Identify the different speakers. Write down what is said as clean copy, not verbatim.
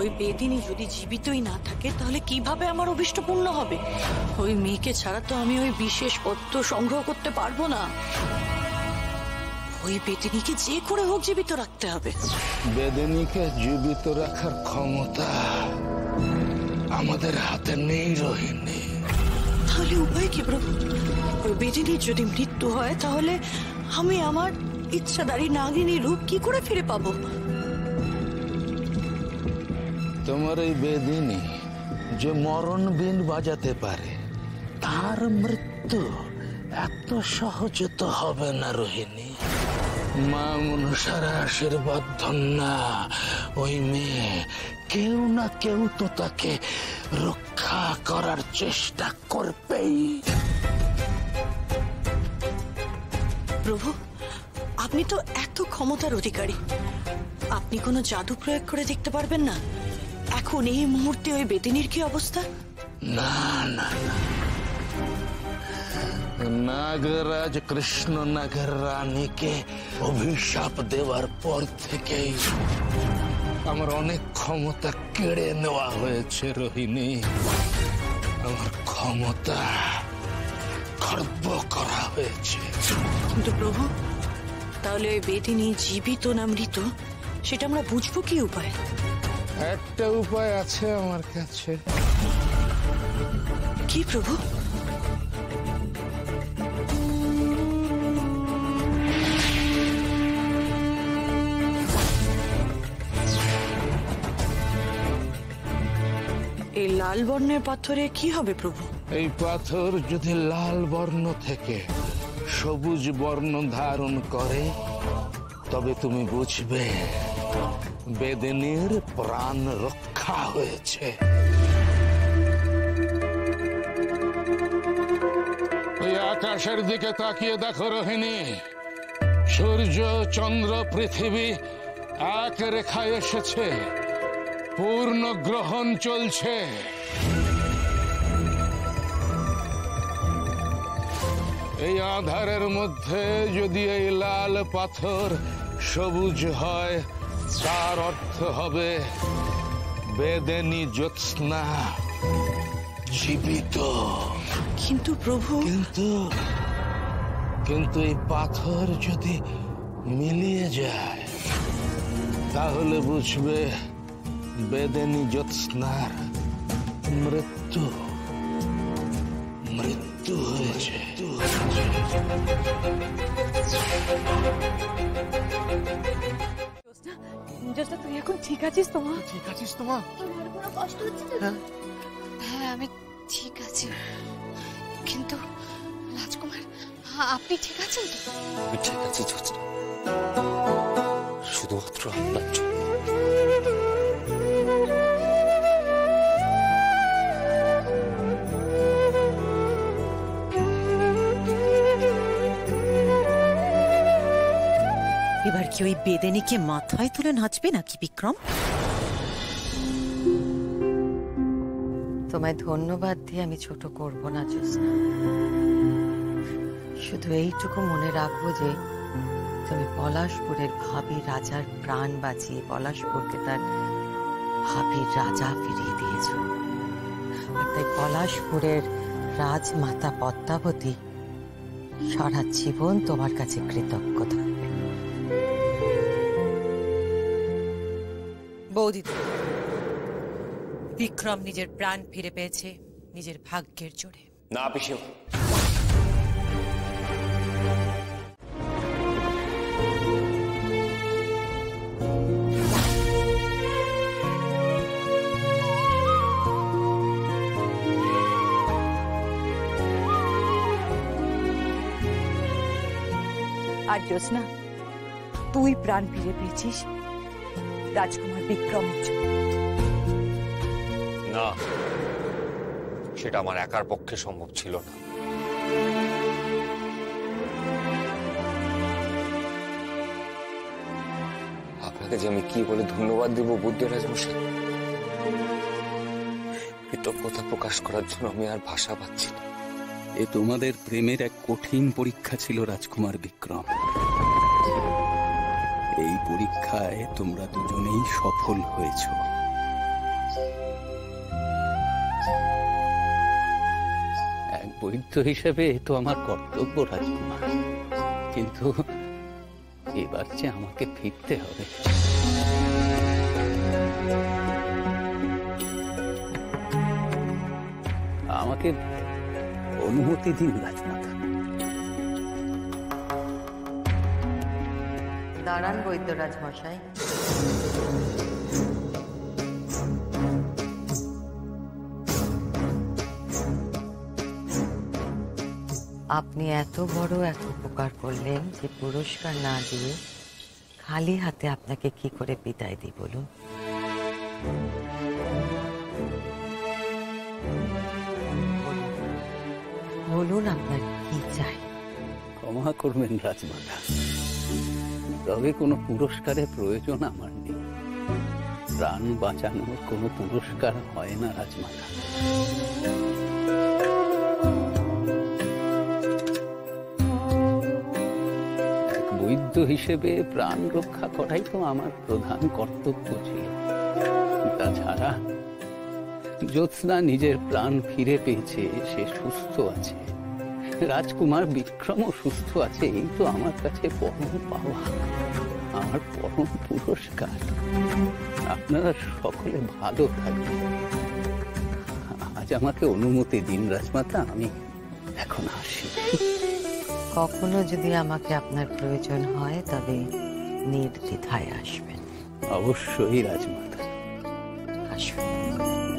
Speaker 1: ওই বেদিনী যদি জীবিতই না থাকে তাহলে কিভাবে আমার অভিষ্ট পূর্ণ হবে? ওই মেয়েকে ছাড়া তো আমি ওই বিশেষ পত্র সংগ্রহ করতে পারবো না। ওই বেদিনীকে যে করে হোক জীবিত রাখতে হবে।
Speaker 2: বেদিনীকে জীবিত রাখার ক্ষমতা আমাদের হাতে নেই রোহিণী।
Speaker 1: তাহলে উপায় কি প্রভু? ওই বেদিনীর যদি মৃত্যু হয় তাহলে আমি আমার ইচ্ছাধারী নাগিনী রূপ কি করে ফিরে পাবো?
Speaker 2: তোমার এই বেদিনী যে মরণ বিন বাজাতে পারে, তার মৃত্যু এত সহজে তো হবে না রোহিণী। মা মনসার আশীর্বাদ ধন্যা ওই মেয়ে কেউ না কেউ তো তাকে রক্ষা করার চেষ্টা করবেই।
Speaker 1: প্রভু, আপনি তো এত ক্ষমতার অধিকারী, আপনি কোনো জাদু প্রয়োগ করে দেখতে পারবেন না? এখন এই মুহূর্তে ওই বেদিনীর কি অবস্থা?
Speaker 2: না না না, নাগরাজ কৃষ্ণ নাগের রানীকে অভিশাপ দেওয়ার পর থেকেই আমার অনেক ক্ষমতা কেড়ে নেওয়া হয়েছে রোহিণী। আমার ক্ষমতা খর্ব করা হয়েছে।
Speaker 1: কিন্তু প্রভু, তাহলে ওই বেদিনী জীবিত না মৃত সেটা আমরা বুঝবো কি উপায়?
Speaker 2: একটা উপায় আছে আমার কাছে।
Speaker 1: কি প্রভু? এই লাল বর্ণের পাথরে কি হবে প্রভু?
Speaker 2: এই পাথর যদি লাল বর্ণ থেকে সবুজ বর্ণ ধারণ করে তবে তুমি বুঝবে বেদিনীর প্রাণ রক্ষা হয়েছে। ওই আকাশের দিকে তাকিয়ে দেখো রোহিণী, সূর্য চন্দ্র পৃথিবী এক রেখায় এসেছে, পূর্ণ গ্রহণ চলছে। এই আধারের মধ্যে যদি এই লাল পাথর সবুজ হয় তার অর্থ হবে বেদিনী জ্যোৎস্না জীবিত।
Speaker 1: কিন্তু প্রভু,
Speaker 2: কিন্তু এই পাথর যদি মিলিয়ে যায় তাহলে বুঝবে বেদিনী জ্যোৎস্নার মৃত্যু হয়েছে।
Speaker 3: তুই এখন ঠিক আছিস তোমা?
Speaker 4: ঠিক আছিস তোমা?
Speaker 3: তোমার কোনো কষ্ট হচ্ছে না? হ্যাঁ, আমি ঠিক আছি, কিন্তু রাজকুমার আপনি ঠিক আছেন তো?
Speaker 4: আমি ঠিক আছি জ্যোৎস্না, শুধুমাত্র আপনার জন্য।
Speaker 5: এবার কি ওই বেদিনীকে মাথায় তুলে নাচবে নাকি বিক্রম?
Speaker 6: তোমায় ধন্যবাদ দিয়ে আমি ছোট করব না জ্যোৎস্না, শুধু এইটুকু মনে রাখবো যে তুমি পলাশপুরের ভাবী রাজার প্রাণ বাঁচিয়ে পলাশপুরকে তার ভাবী রাজা ফিরিয়ে দিয়েছ। আর তাই পলাশপুরের রাজমাতা পদ্মাবতী সারা জীবন তোমার কাছে কৃতজ্ঞ থাকবে।
Speaker 5: বৌদি, বিক্রম নিজের প্রাণ ফিরে পেয়েছে নিজের ভাগ্যের জোরে।
Speaker 4: না পিসি,
Speaker 3: আর জ্যোৎস্না, তুই প্রাণ ফিরে পেয়েছিস রাজকুমার বিক্রমের জন্য।
Speaker 4: না, সেটা আমার একার পক্ষে সম্ভব ছিল না। আপনাকে যে আমি কি বলে ধন্যবাদ দেব বুদ্ধরাজ মশাই, কৃতজ্ঞতা প্রকাশ করার জন্য আমি আর ভাষা পাচ্ছি না।
Speaker 7: এ তোমাদের প্রেমের এক কঠিন পরীক্ষা ছিল রাজকুমার বিক্রম। এই পরীক্ষায় তোমরা দুজনেই সফল হয়েছ। বৈদ্য হিসেবে এ তো আমার কর্তব্য রাজকুমার, কিন্তু এবার যে আমাকে ফিরতে হবে। আমাকে অনুমতি দিন রাজমাতা।
Speaker 6: দাঁড়ান বৈদ্যরাজ মশাই। আপনি এত বড় এক উপকার করলেন যে পুরস্কার না দিয়ে খালি হাতে আপনাকে কি করে বিদায় দিই বলুন? বলুন আপনার কি চাই?
Speaker 7: ক্ষমা করবেন রাজমাতা, তবে কোনো পুরস্কারের প্রয়োজন আমার নেই। প্রাণ বাঁচানোর কোনো পুরস্কার হয় না রাজমাতা। এক বৈদ্য হিসেবে প্রাণ রক্ষা করাই তো আমার প্রধান কর্তব্য ছিল। তাছাড়া জ্যোৎস্না নিজের প্রাণ ফিরে পেয়েছে, সে সুস্থ আছে। রাজকুমার বিক্রমও সুস্থ আছে, এই তো আমার কাছে পরম পাওয়া, আমার পরম পুরস্কার। আপনারা সকলে ভালো থাকবেন। আজ আমাকে অনুমতি দিন রাজমাতা, আমি এখন আসি।
Speaker 6: কখনো যদি আমাকে আপনার প্রয়োজন হয় তবে নির্দ্বিধায় আসবেন।
Speaker 7: অবশ্যই রাজমাতা।
Speaker 6: আসবেন।